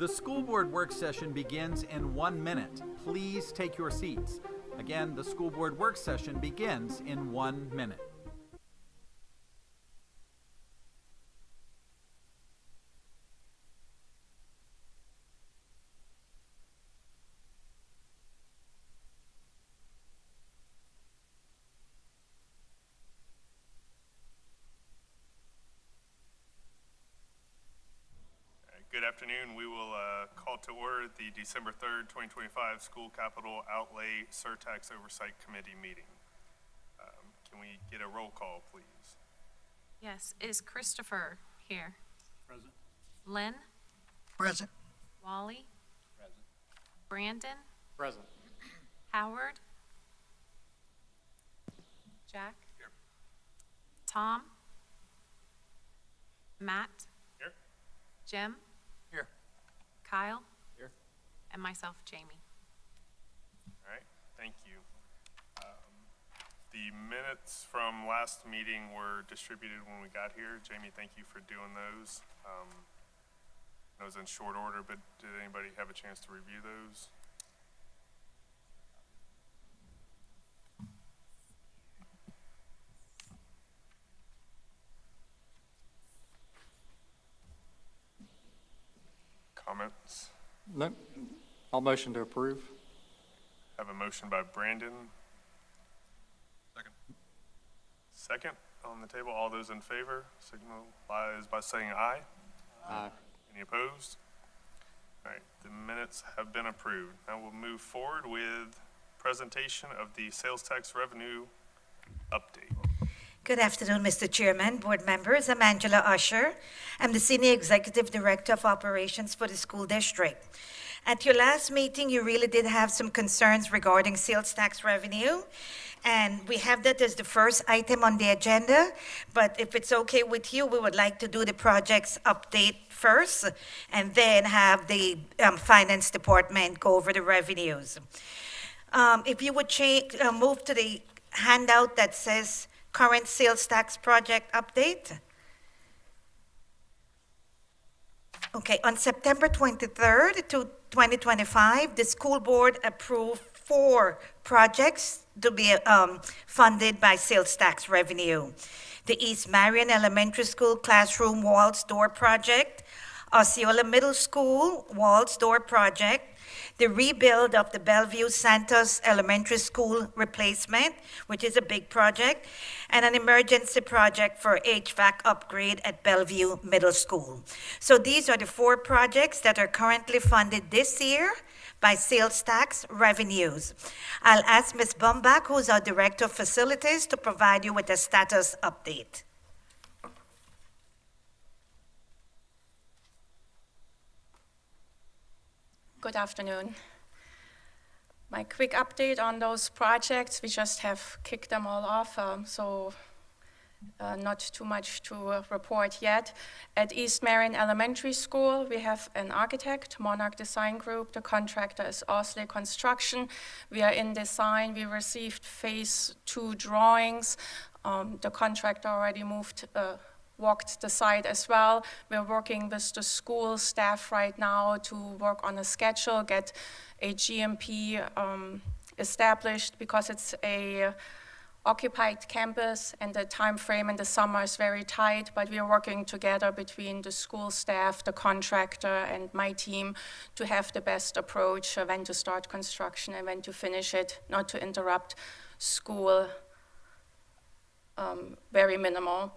The school board work session begins in 1 minute. Please take your seats. Again, the school board work session begins in 1 minute. Good afternoon. We will call to order the December 3rd, 2025 School Capital Outlay Surtax Oversight Committee meeting. Can we get a roll call, please? Yes. Is Christopher here? Present. Lynn? Present. Wally? Present. Brandon? Present. Howard? Jack? Here. Tom? Matt? Here. Jim? Here. Kyle? Here. And myself, Jamie. All right, thank you. The minutes from last meeting were distributed when we got here. Jamie, thank you for doing those. Those in short order, but did anybody have a chance to review those? Comments? No. I'll motion to approve. Have a motion by Brandon. Second on the table. All those in favor, signalize by saying aye. Aye. Any opposed? All right, the minutes have been approved. Now we'll move forward with presentation of the sales tax revenue update. Good afternoon, Mr. Chairman, board members. I'm Angela Usher. I'm the Senior Executive Director of Operations for the school district. At your last meeting, you really did have some concerns regarding sales tax revenue, and we have that as the first item on the agenda. But if it's okay with you, we would like to do the project's update first, and then have the finance department go over the revenues. If you would move to the handout that says current sales tax project update. Okay, on September 23rd, 2025, the school board approved 4 projects to be funded by sales tax revenue. The East Marion Elementary School Classroom Walls Door Project, Osceola Middle School Walls Door Project, the rebuild of the Bellevue Santos Elementary School replacement, which is a big project, and an emergency project for HVAC upgrade at Bellevue Middle School. So these are the 4 projects that are currently funded this year by sales tax revenues. I'll ask Ms. Bumbach, who's our Director of Facilities, to provide you with a status update. Good afternoon. My quick update on those projects, we just have kicked them all off, so not too much to report yet. At East Marion Elementary School, we have an architect, Monarch Design Group. The contractor is Outlay Construction. We are in design. We received phase 2 drawings. The contractor already walked the site as well. We're working with the school staff right now to work on a schedule, get a GMP established, because it's a occupied campus and the time frame in the summer is very tight, but we are working together between the school staff, the contractor, and my team to have the best approach when to start construction and when to finish it, not to interrupt school, very minimal.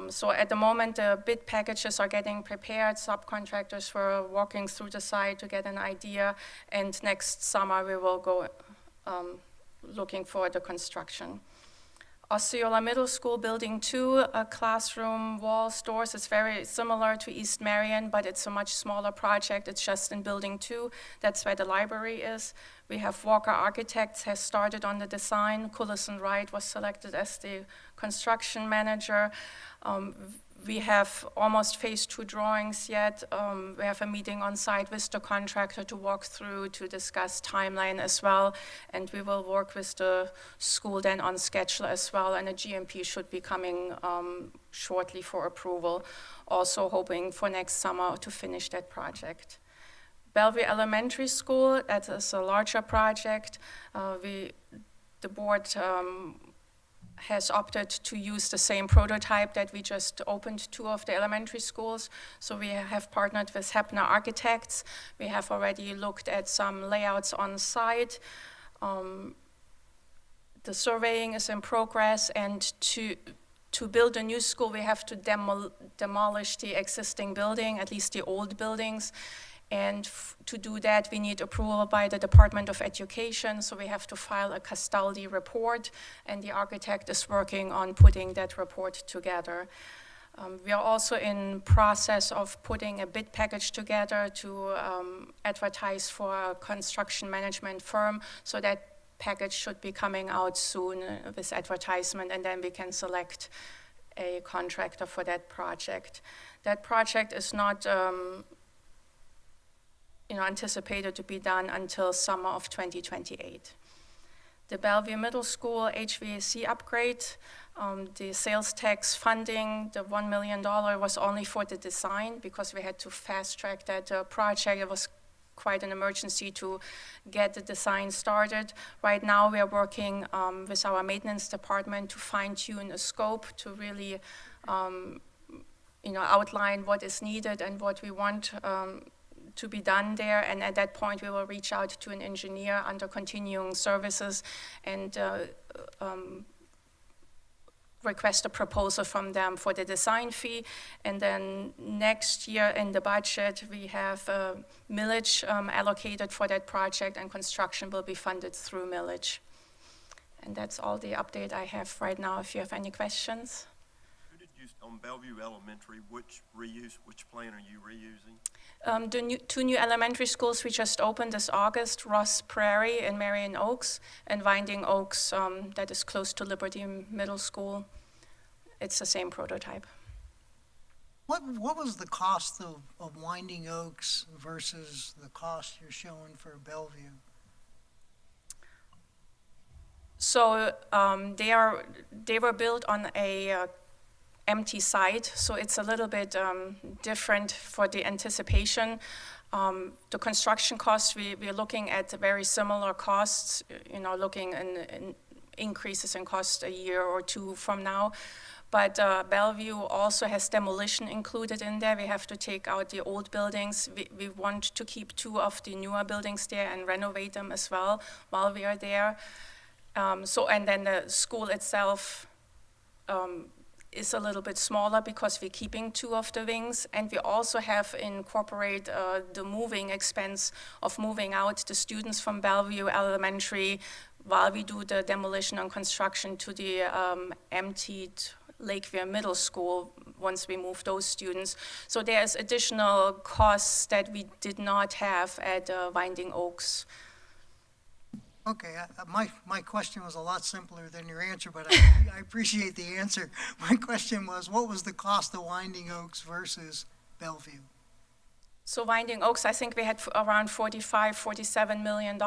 So at the moment, the bid packages are getting prepared. Subcontractors were walking through the site to get an idea, and next summer we will go looking for the construction. Osceola Middle School Building 2, classroom walls, doors. It's very similar to East Marion, but it's a much smaller project. It's just in Building 2. That's where the library is. We have Walker Architects has started on the design. Cullison Wright was selected as the construction manager. We have almost phase 2 drawings yet. We have a meeting on site with the contractor to walk through, to discuss timeline as well. And we will work with the school then on schedule as well. And a GMP should be coming shortly for approval. Also hoping for next summer to finish that project. Bellevue Elementary School, that is a larger project. The board has opted to use the same prototype that we just opened 2 of the elementary schools. So we have partnered with Hepner Architects. We have already looked at some layouts on site. The surveying is in progress, and to build a new school, we have to demolish the existing building, at least the old buildings. And to do that, we need approval by the Department of Education, so we have to file a custody report, and the architect is working on putting that report together. We are also in process of putting a bid package together to advertise for a construction management firm, so that package should be coming out soon with advertisement, and then we can select a contractor for that project. That project is not anticipated to be done until summer of 2028. The Bellevue Middle School HVAC upgrade, the sales tax funding, the $1 million was only for the design because we had to fast track that project. It was quite an emergency to get the design started. Right now we are working with our maintenance department to fine tune a scope to really outline what is needed and what we want to be done there, and at that point we will reach out to an engineer under continuing services and request a proposal from them for the design fee. And then next year in the budget we have millage allocated for that project, and construction will be funded through millage. And that's all the update I have right now. If you have any questions. Who did you, on Bellevue Elementary, which plan are you reusing? The 2 new elementary schools we just opened this August, Ross Prairie and Marion Oaks, and Winding Oaks, that is close to Liberty Middle School. It's the same prototype. What was the cost of Winding Oaks versus the cost you're showing for Bellevue? So they were built on a empty site, so it's a little bit different for the anticipation. The construction costs, we're looking at very similar costs, looking in increases in cost a year or 2 from now. But Bellevue also has demolition included in there. We have to take out the old buildings. We want to keep 2 of the newer buildings there and renovate them as well while we are there. And then the school itself is a little bit smaller because we're keeping 2 of the wings, and we also have incorporated the moving expense of moving out the students from Bellevue Elementary while we do the demolition and construction to the emptied Lakeview Middle School once we move those students. So there's additional costs that we did not have at Winding Oaks. Okay, my question was a lot simpler than your answer, but I appreciate the answer. My question was, what was the cost of Winding Oaks versus Bellevue? So Winding Oaks, I think we had around $47 million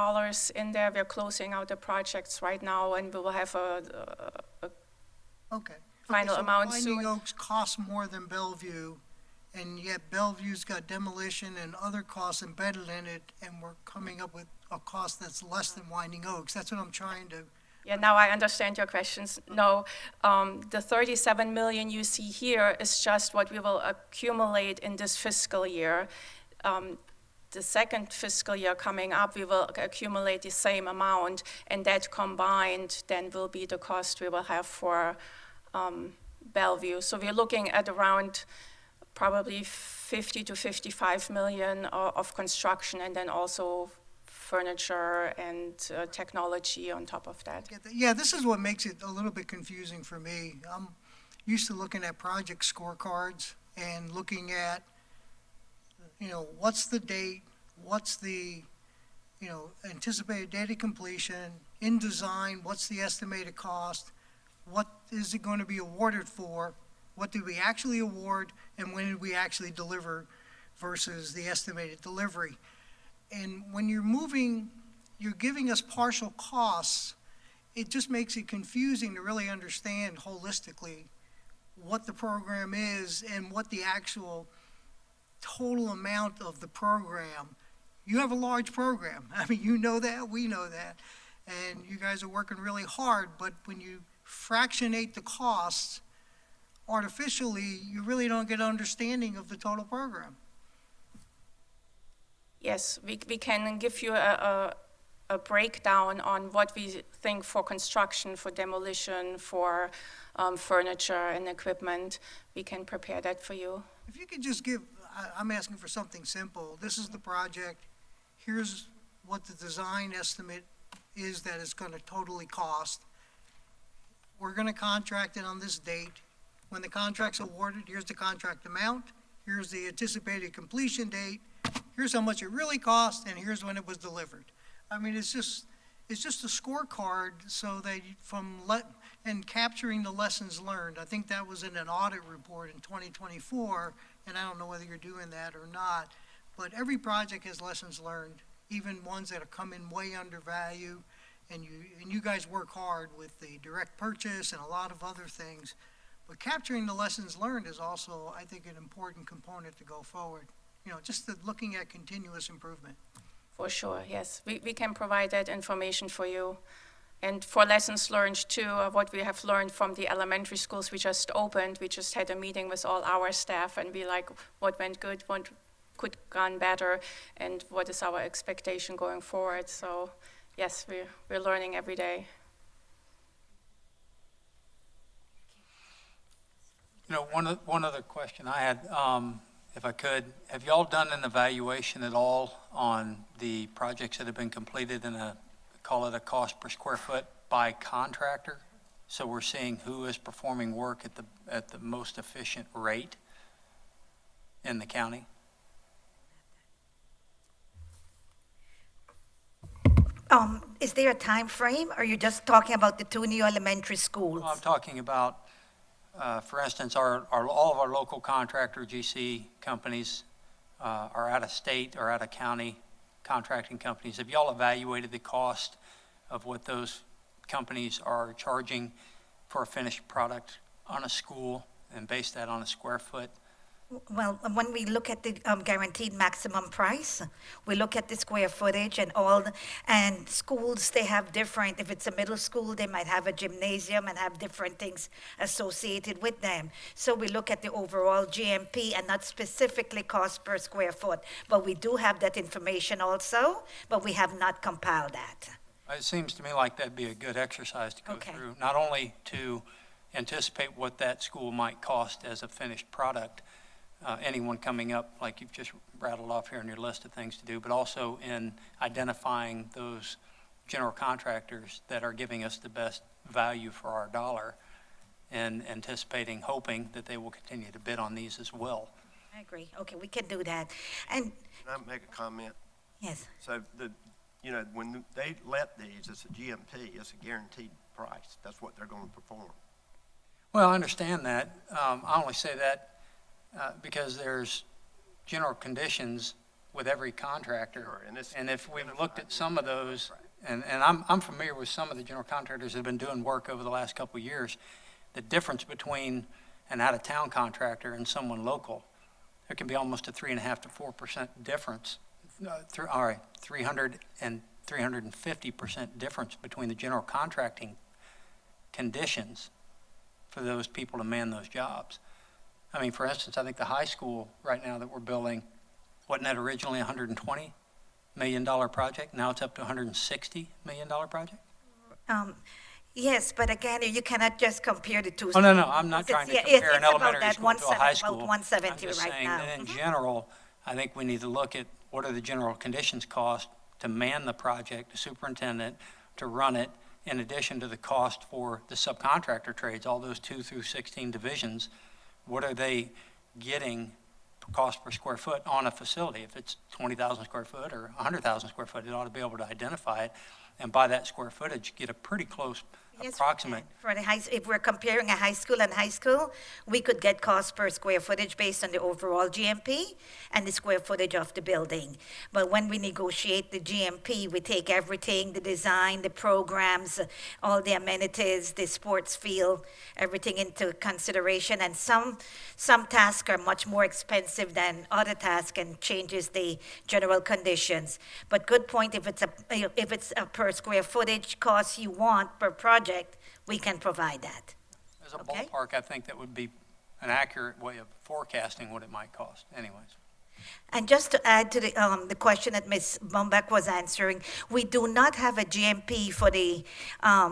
in there. We're closing out the projects right now, and we will have a final amount soon. Winding Oaks costs more than Bellevue, and yet Bellevue's got demolition and other costs embedded in it, and we're coming up with a cost that's less than Winding Oaks. That's what I'm trying to... Yeah, now I understand your questions. No, the $37 million you see here is just what we will accumulate in this fiscal year. The second fiscal year coming up, we will accumulate the same amount, and that combined then will be the cost we will have for Bellevue. So we're looking at around probably 50 to 55 million of construction, and then also furniture and technology on top of that. Yeah, this is what makes it a little bit confusing for me. I'm used to looking at project scorecards and looking at, what's the date, what's the, anticipated date of completion, in design, what's the estimated cost, what is it going to be awarded for, what did we actually award, and when did we actually deliver versus the estimated delivery. And when you're giving us partial costs, it just makes it confusing to really understand holistically what the program is and what the actual total amount of the program you have a large program. I mean, you know that, we know that, and you guys are working really hard, but when you fractionate the costs artificially, you really don't get an understanding of the total program. Yes, we can give you a breakdown on what we think for construction, for demolition, for furniture and equipment. We can prepare that for you. If you could just give, I'm asking for something simple. This is the project. Here's what the design estimate is that it's going to totally cost. We're going to contract it on this date. When the contract's awarded, here's the contract amount. Here's the anticipated completion date. Here's how much it really cost, and here's when it was delivered. I mean, it's just a scorecard so that and capturing the lessons learned. I think that was in an audit report in 2024, and I don't know whether you're doing that or not, but every project has lessons learned, even ones that are coming way under value, and you guys work hard with the direct purchase and a lot of other things, but capturing the lessons learned is also, I think, an important component to go forward. You know, just looking at continuous improvement. For sure, yes. We can provide that information for you. And for lessons learned too, what we have learned from the elementary schools we just opened, we just had a meeting with all our staff and be like, what went good, what could gone better, and what is our expectation going forward. So yes, we're learning every day. You know, one other question I had, if I could, have y'all done an evaluation at all on the projects that have been completed in call it a cost per square foot by contractor? So we're seeing who is performing work at the most efficient rate in the county? Is there a time frame, or are you just talking about the two new elementary schools? Well, I'm talking about, for instance, all of our local contractor GC companies are out of state or out of county contracting companies. Have y'all evaluated the cost of what those companies are charging for a finished product on a school and base that on a square foot? Well, when we look at the guaranteed maximum price, we look at the square footage and and schools, they have different, if it's a middle school, they might have a gymnasium and have different things associated with them. So we look at the overall GMP and not specifically cost per square foot. But we do have that information also, but we have not compiled that. It seems to me like that'd be a good exercise to go Okay. through, not only to anticipate what that school might cost as a finished product, anyone coming up, like you've just rattled off here on your list of things to do, but also in identifying those general contractors that are giving us the best value for our dollar and anticipating, hoping that they will continue to bid on these as well. I agree. Okay, we can do that. And, Can I make a comment? yes, So when they let these, it's a GMP, it's a guaranteed price. That's what they're going to perform. Well, I understand that. I only say that because there's general conditions with every contractor. Sure, and it's And if we've looked at identified. some of those, and I'm familiar with some of the general contractors that have been doing work over the last couple of years, the difference between an out-of-town contractor and someone local, there can be almost a 3.5% to 4% difference, 300 and 350% difference between the general contracting conditions for those people to man those jobs. I mean, for instance, I think the high school right now that we're building, wasn't that originally a $120 million project? Now it's up to a $160 million project? yes, but again, you cannot just compare the two. Oh, no, I'm not trying to It's- compare an it's about elementary that school to a high 170 school. about 170 I'm just right saying now. that in general, I think we need to look at what are the general conditions cost to man the project, the superintendent, to run it, in addition to the cost for the subcontractor trades, all those 2 through 16 divisions. What are they getting cost per square foot on a facility? If it's 20,000 square foot or 100,000 square foot, it ought to be able to identify it, and by that square footage, get a pretty close Yes, we approximate. can. For the if we're comparing a high school and high school, we could get cost per square footage based on the overall GMP and the square footage of the building. But when we negotiate the GMP, we take everything, the design, the programs, all the amenities, the sports field, everything into consideration. And some tasks are much more expensive than other tasks and changes the general conditions. But good point, if it's a per square footage cost you want per project, we can provide that. As a Okay. ballpark, I think that would be an accurate way of forecasting what it might cost anyways. And just to add to the question that Ms. Bumbach was answering, we do not have a GMP for the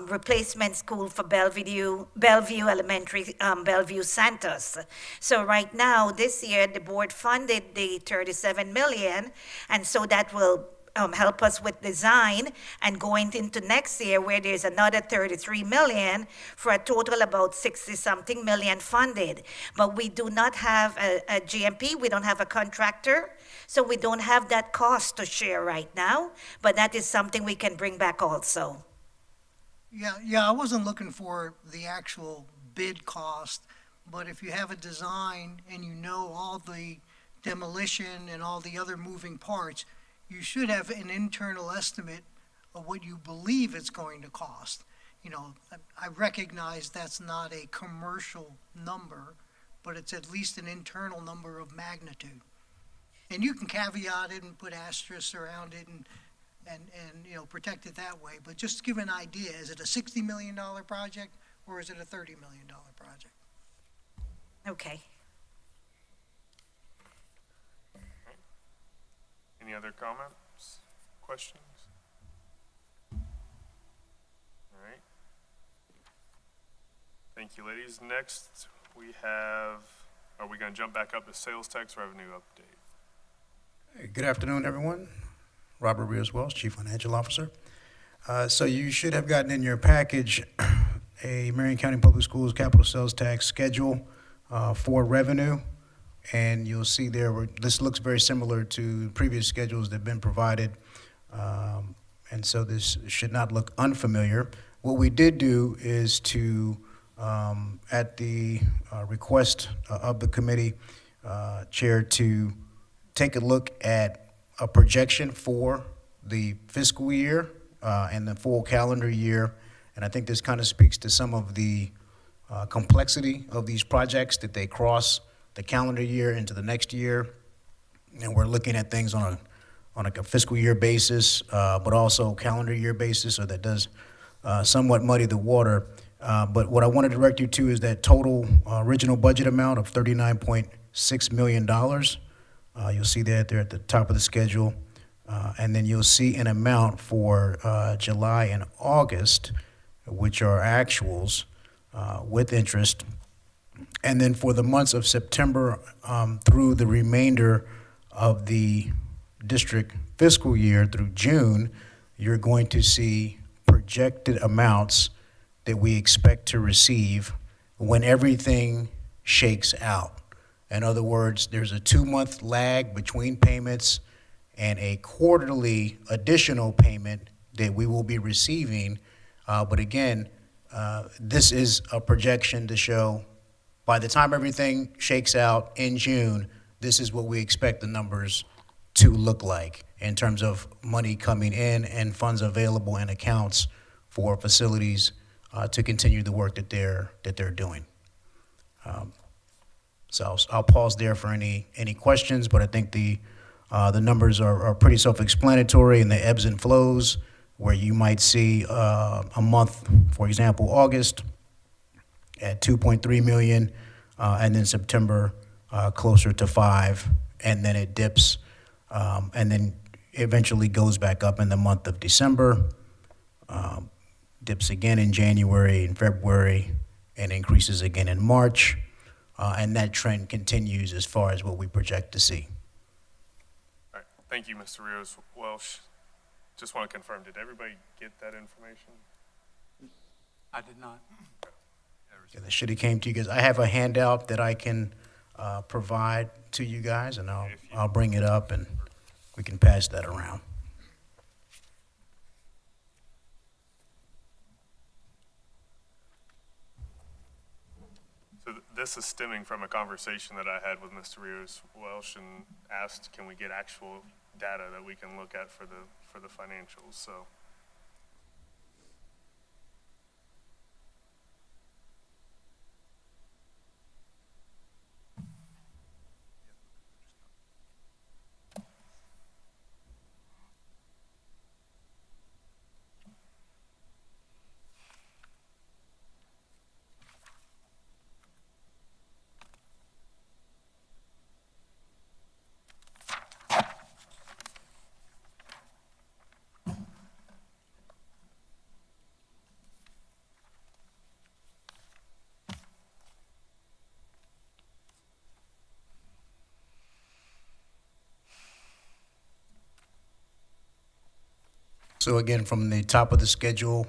replacement school for Bellevue Elementary, Bellevue Santos. So right now, this year, the board funded the 37 million, and so that will help us with design, and going into next year where there's another 33 million for a total about 60-something million funded. But we do not have a GMP, we don't have a contractor, so we don't have that cost to share right now, but that is something we can bring back also. Yeah, I wasn't looking for the actual bid cost, but if you have a design and you know all the demolition and all the other moving parts, you should have an internal estimate of what you believe it's going to cost. You know, I recognize that's not a commercial number, but it's at least an internal number of magnitude. And you can caveat it and put asterisks around it and you know, protect it that way. But just to give an idea, is it a $60 million project or is it a $30 million project? Okay. Any other comments, questions? All right. Thank you, ladies. Next, are we going to jump back up to sales tax revenue update? Hey, good afternoon, everyone. Robert Rios-Wells, Chief Financial Officer. So you should have gotten in your package a Marion County Public Schools capital sales tax schedule for revenue. And you'll see there, this looks very similar to previous schedules that have been provided. And so this should not look unfamiliar. What we did do is to, at the request of the committee chair, to take a look at a projection for the fiscal year and the full calendar year. And I think this kind of speaks to some of the complexity of these projects, that they cross the calendar year into the next year. And we're looking at things on a fiscal year basis, but also calendar year basis, so that does somewhat muddy the water. But what I want to direct you to is that total original budget amount of $39.6 million. You'll see that there at the top of the schedule. And then you'll see an amount for July and August, which are actuals with interest. And then for the months of September through the remainder of the district fiscal year through June, you're going to see projected amounts that we expect to receive when everything shakes out. In other words, there's a 2-month lag between payments and a quarterly additional payment that we will be receiving. But again, this is a projection to show by the time everything shakes out in June, this is what we expect the numbers to look like in terms of money coming in and funds available in accounts for facilities to continue the work that they're doing. So I'll pause there for any questions, but I think the numbers are pretty self-explanatory, and the ebbs and flows where you might see a month, for example, August at 2.3 million, and then September closer to 5, and then it dips, and then eventually goes back up in the month of December, dips again in January and February, and increases again in March, and that trend continues as far as what we project to see. All right, thank you, Mr. Rios-Welsh. Just want to confirm, did everybody get that information? I did not. Yeah, that should have came to you guys. I have a handout that I can provide to you guys, and I'll bring it up and we can pass that around. So this is stemming from a conversation that I had with Mr. Rios Welsh and asked, can we get actual data that we can look at for the financials, so. So again, from the top of the schedule,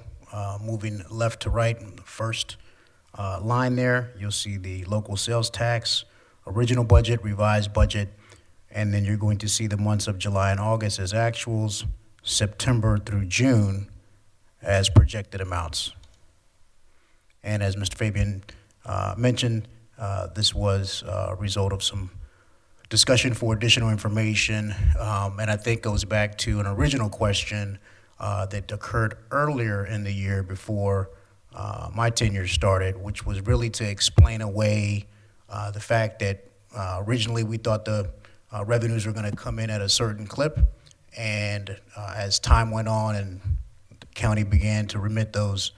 moving left to right, the first line there, you'll see the local sales tax, original budget, revised budget, and then you're going to see the months of July and August as actuals, September through June as projected amounts. And as Mr. Fabian mentioned, this was a result of some discussion for additional information, and I think goes back to an original question that occurred earlier in the year before my tenure started, which was really to explain away the fact that originally we thought the revenues were going to come in at a certain clip, and as time went on and the county began to remit those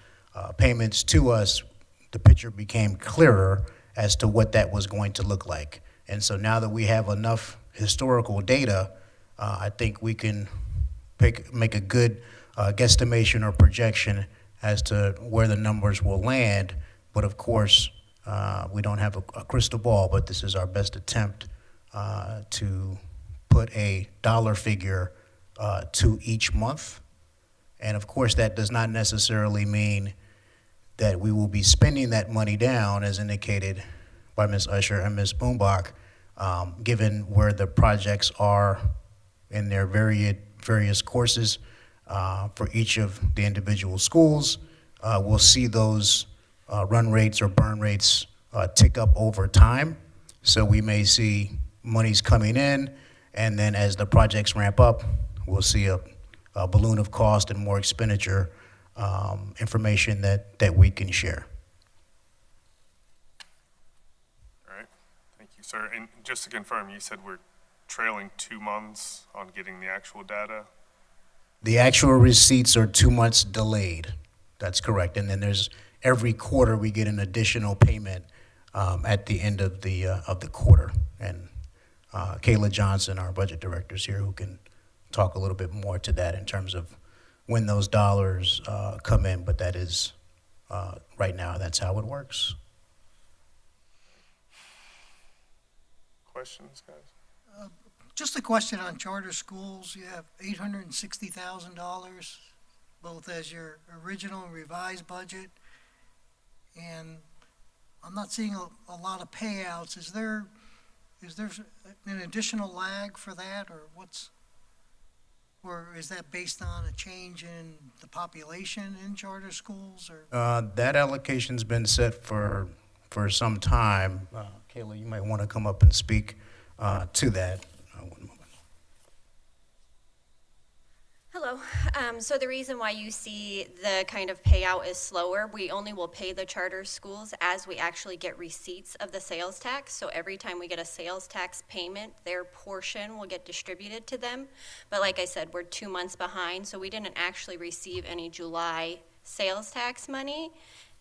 payments to us, the picture became clearer as to what that was going to look like. And so now that we have enough historical data, I think we can make a good guesstimation or projection as to where the numbers will land. But of course, we don't have a crystal ball, but this is our best attempt to put a dollar figure to each month. And of course, that does not necessarily mean that we will be spending that money down, as indicated by Ms. Usher and Ms. Boombach, given where the projects are in their various courses for each of the individual schools. We'll see those run rates or burn rates tick up over time. So we may see monies coming in, and then as the projects ramp up, we'll see a balloon of cost and more expenditure information that we can share. All right, thank you, sir. And just to confirm, you said we're trailing 2 months on getting the actual data? The actual receipts are 2 months delayed. That's correct. And then there's every quarter we get an additional payment at the end of the quarter. And Kayla Johnson, our budget director, is here, who can talk a little bit more to that in terms of when those dollars come in. But that is right now, that's how it works. Questions, guys? Just a question on charter schools. You have $860,000, both as your original and revised budget, and I'm not seeing a lot of payouts. Is there an additional lag for that, or is that based on a change in the population in charter schools, or? That allocation's been set for some time. Kayla, you might want to come up and speak to that. One moment. Hello. So the reason why you see the kind of payout is slower, we only will pay the charter schools as we actually get receipts of the sales tax. So every time we get a sales tax payment, their portion will get distributed to them. But like I said, we're 2 months behind, so we didn't actually receive any July sales tax money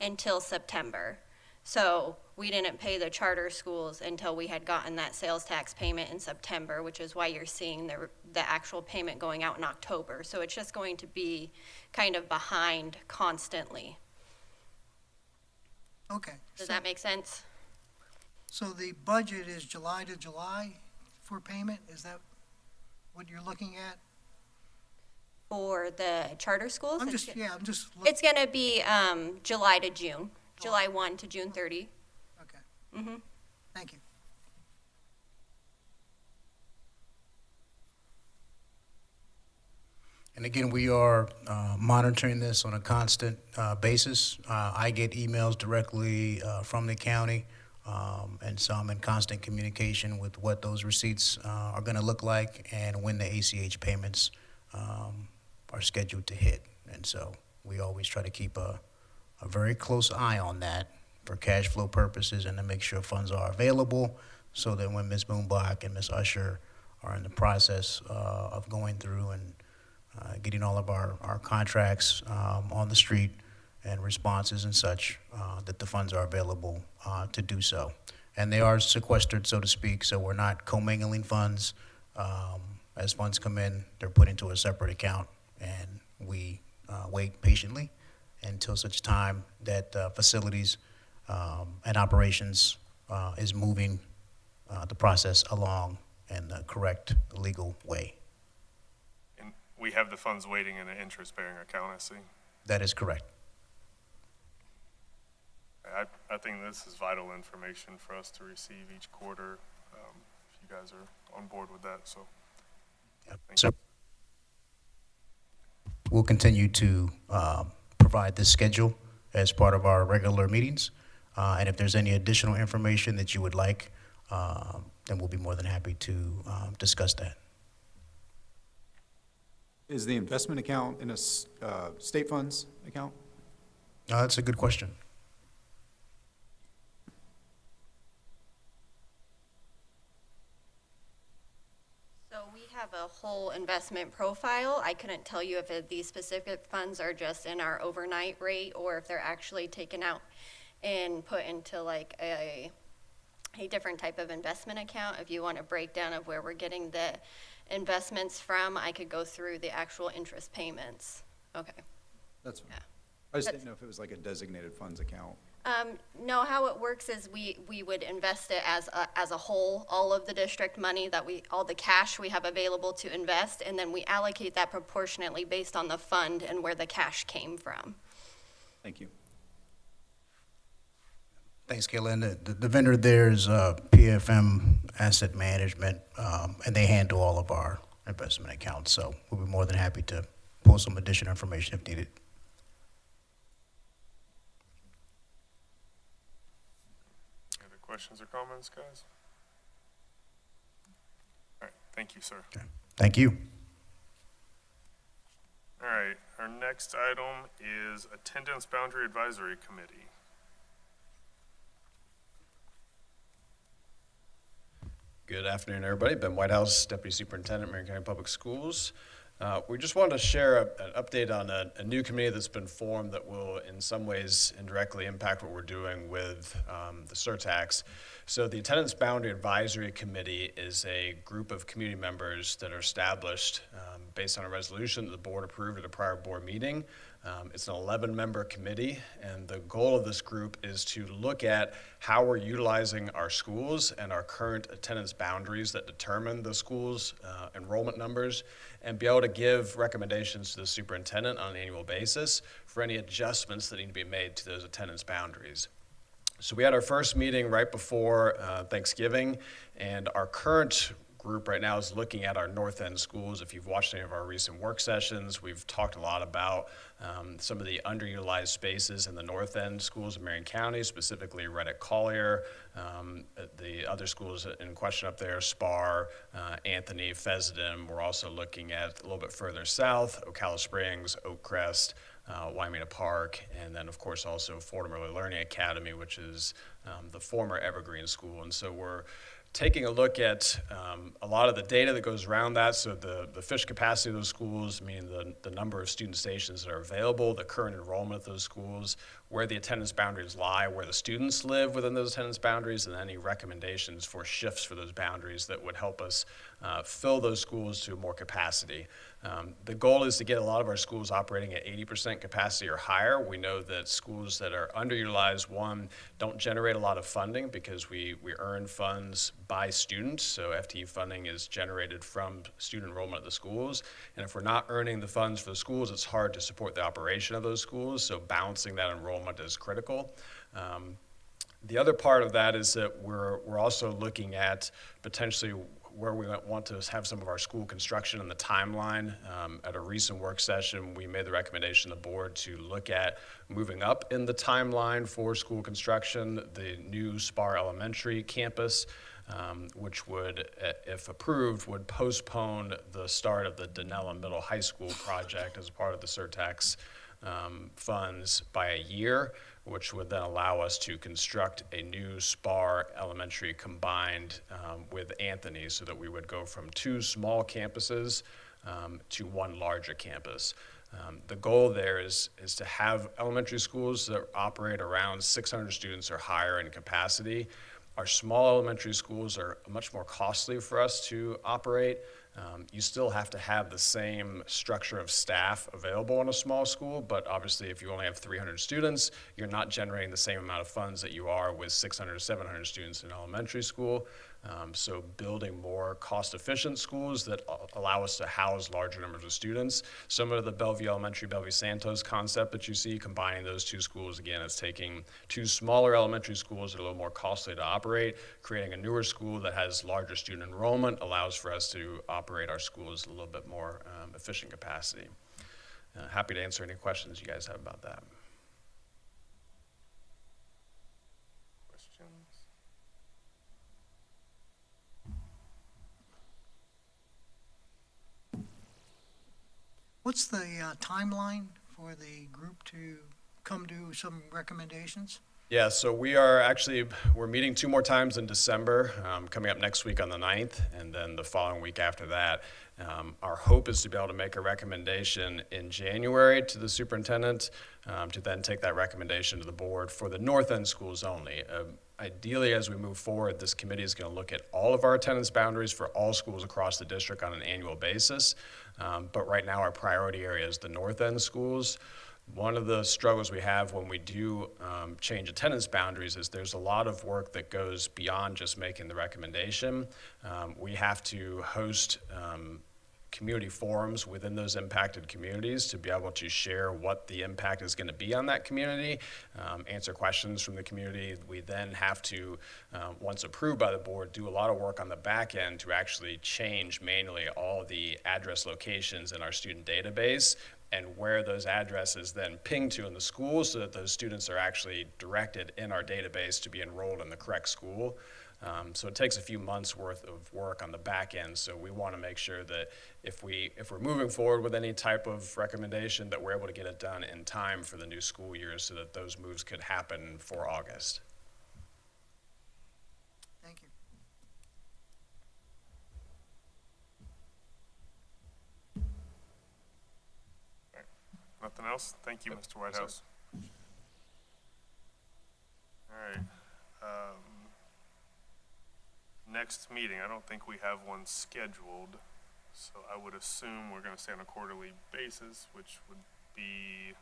until September. So we didn't pay the charter schools until we had gotten that sales tax payment in September, which is why you're seeing the actual payment going out in October. So it's just going to be kind of behind constantly. Okay. Does that make sense? So the budget is July to July for payment? Is that what you're looking at? For the charter schools? I'm just. It's going to be July to June, July 1 to June 30. Okay, Mm-hmm. thank you. And again, we are monitoring this on a constant basis. I get emails directly from the county and so I'm in constant communication with what those receipts are going to look like and when the ACH payments are scheduled to hit. And so we always try to keep a very close eye on that for cash flow purposes and to make sure funds are available so that when Ms. Boombach and Ms. Usher are in the process of going through and getting all of our contracts on the street and responses and such, that the funds are available to do so. And they are sequestered, so to speak, so we're not commingling funds. As funds come in, they're put into a separate account, and we wait patiently until such time that facilities and operations is moving the process along in the correct legal way. And we have the funds waiting in an interest-bearing account, I see. That is correct. I think this is vital information for us to receive each quarter, if you guys are on board with that, so. Yep. Thank So you. we'll continue to provide this schedule as part of our regular meetings. And if there's any additional information that you would like, then we'll be more than happy to discuss that. Is the investment account in a state funds account? That's a good question. So we have a whole investment profile. I couldn't tell you if these specific funds are just in our overnight rate or if they're actually taken out and put into like a different type of investment account. If you want a breakdown of where we're getting the investments from, I could go through the actual interest payments. Okay. That's fine. Yeah. I just didn't know if it was like a designated funds account. No, how it works is we would invest it as a whole, all of the district money all the cash we have available to invest, and then we allocate that proportionately based on the fund and where the cash came from. Thank you. Thanks, Kayla. And the vendor there is PFM Asset Management, and they handle all of our investment accounts. So we'll be more than happy to pull some additional information if needed. Any other questions or comments, guys? All right, thank you, sir. Okay. Thank you. All right, our next item is Attendance Boundary Advisory Committee. Good afternoon, everybody. Ben Whitehouse, Deputy Superintendent, Marion County Public Schools. We just wanted to share an update on a new committee that's been formed that will, in some ways, indirectly impact what we're doing with the Surtax. So the Attendance Boundary Advisory Committee is a group of community members that are established based on a resolution that the board approved at a prior board meeting. It's an 11-member committee, and the goal of this group is to look at how we're utilizing our schools and our current attendance boundaries that determine the schools' enrollment numbers, and be able to give recommendations to the superintendent on an annual basis for any adjustments that need to be made to those attendance boundaries. So we had our first meeting right before Thanksgiving, and our current group right now is looking at our North End schools. If you've watched any of our recent work sessions, we've talked a lot about some of the underutilized spaces in the North End schools in Marion County, specifically Reddick Collier, the other schools in question up there, Spar, Anthony, Fessenden. We're also looking at a little bit further south, Ocala Springs, Oakcrest, Waimea Park, and then of course also Fordham Early Learning Academy, which is the former Evergreen School. And so we're taking a look at a lot of the data that goes around that, so the fish capacity of those schools, meaning the number of student stations that are available, the current enrollment of those schools, where the attendance boundaries lie, where the students live within those attendance boundaries, and any recommendations for shifts for those boundaries that would help us fill those schools to more capacity. The goal is to get a lot of our schools operating at 80% capacity or higher. We know that schools that are underutilized, one, don't generate a lot of funding because we earn funds by students, so FTE funding is generated from student enrollment at the schools. And if we're not earning the funds for the schools, it's hard to support the operation of those schools, so balancing that enrollment is critical. The other part of that is that we're also looking at potentially where we want to have some of our school construction and the timeline. At a recent work session, we made the recommendation to the board to look at moving up in the timeline for school construction, the new Spar Elementary campus, which would, if approved, would postpone the start of the Danella Middle High School project as part of the Surtax funds by a year, which would then allow us to construct a new Spar Elementary combined with Anthony, so that we would go from 2 small campuses to 1 larger campus. The goal there is to have elementary schools that operate around 600 students or higher in capacity. Our small elementary schools are much more costly for us to operate. You still have to have the same structure of staff available in a small school, but obviously if you only have 300 students, you're not generating the same amount of funds that you are with 600 or 700 students in elementary school. So building more cost-efficient schools that allow us to house larger numbers of students. Similar to the Bellevue Elementary, Bellevue Santos concept that you see, combining those 2 schools, again, it's taking 2 smaller elementary schools that are a little more costly to operate, creating a newer school that has larger student enrollment, allows for us to operate our schools a little bit more efficient capacity. Happy to answer any questions you guys have about that. Questions? What's the timeline for the group to come to some recommendations? Yeah, so we're meeting 2 more times in December, coming up next week on the 9th, and then the following week after that. Our hope is to be able to make a recommendation in January to the superintendent, to then take that recommendation to the board for the north end schools only. Ideally, as we move forward, this committee is going to look at all of our attendance boundaries for all schools across the district on an annual basis. But right now, our priority area is the north end schools. One of the struggles we have when we do change attendance boundaries is there's a lot of work that goes beyond just making the recommendation. We have to host community forums within those impacted communities to be able to share what the impact is going to be on that community, answer questions from the community. We then have to, once approved by the board, do a lot of work on the back end to actually change manually all the address locations in our student database and where those addresses then ping to in the school, so that those students are actually directed in our database to be enrolled in the correct school. So it takes a few months worth of work on the back end. So we want to make sure that if we're moving forward with any type of recommendation, that we're able to get it done in time for the new school year, so that those moves could happen for August. Thank you. Nothing else? Thank you, Mr. Whitehouse. All right. Next meeting, I don't think we have one scheduled, so I would assume we're going to stay on a quarterly basis, which would be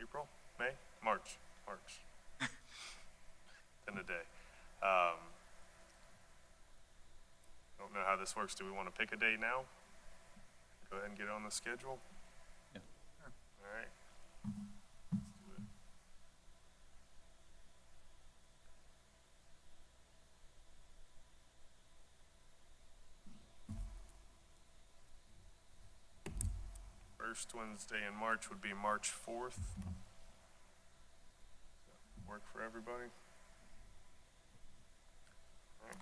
April, May, March. In a day. Don't know how this works. Do we want to pick a day now? Go ahead and get it on the schedule? Yeah. All right. Let's do it. First Wednesday in March would be March 4th. Work for everybody? All right.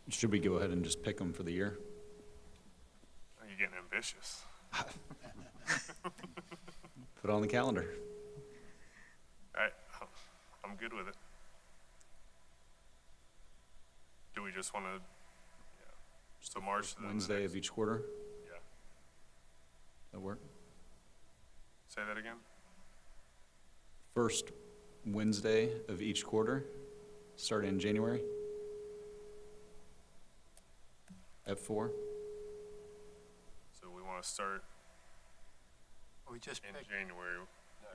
Should we go ahead and just pick them for the year? Oh, you're getting ambitious. Put it on the calendar. All right, I'm good with it. Do we just want to, so March, then the Wednesday next- of each quarter, Yeah, that work? say that again? First Wednesday of each quarter, starting in January at 4. So we want to start We just in picked, January,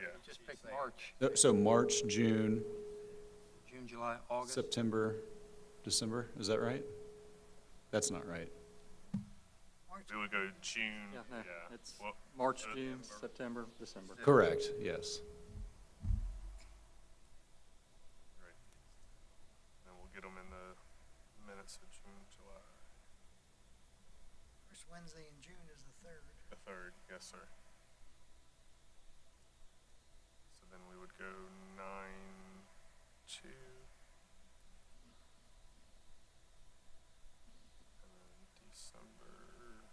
yeah. we just picked March, So March, June, June, July, August. September, December, is that right? That's not right. We would go June, Yeah, no, yeah. it's Well, March, uh, June, September, December. Correct, yes. Wednesday in June is the 3rd. The 3rd, yes, sir. So then we would go 9/2. And then December.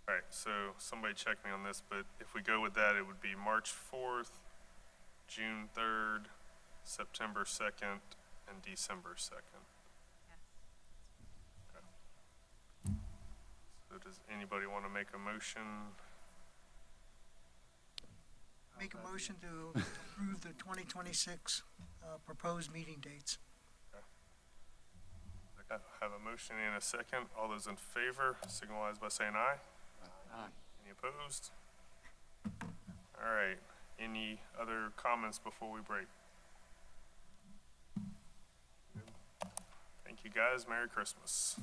All right, so somebody check me on this, but if we go with that, it would be March 4th, June 3rd, September 2nd, and December 2nd. So does anybody want to make a motion? Make a motion to approve the 2026 proposed meeting dates. I have a motion and a second. All those in favor, signalize by saying aye. Aye. Any opposed? All right, any other comments before we break? Thank you, guys. Merry Christmas.